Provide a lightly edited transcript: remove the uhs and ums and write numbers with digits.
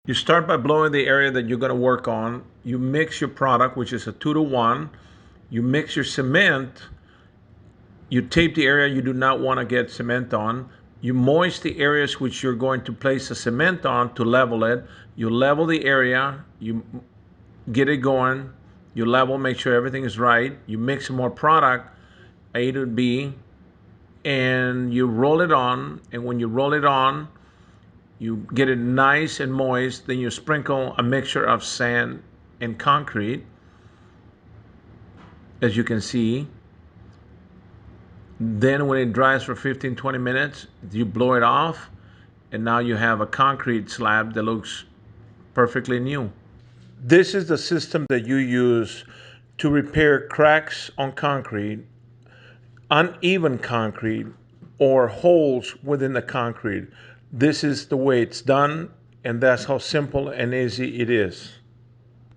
You start by blowing the area that you're going to work on. You mix your product, which is a 2-to-1. You mix your cement. You tape the area you do not want to get cement on. You moist the areas which you're going to place the cement on to level it. You level the area. You get it going. You level, make sure everything is right. You mix some more product, A to B, and you roll it on. And when you roll it on, you get it nice and moist. Then you sprinkle a mixture of sand and concrete, as you can see. Then when it dries for 15-20 minutes, you blow it off, and now you have a concrete slab that looks perfectly new. This is the system that you use to repair cracks on concrete, uneven concrete, or holes within the concrete. This is the way it's done, and that's how simple and easy it is.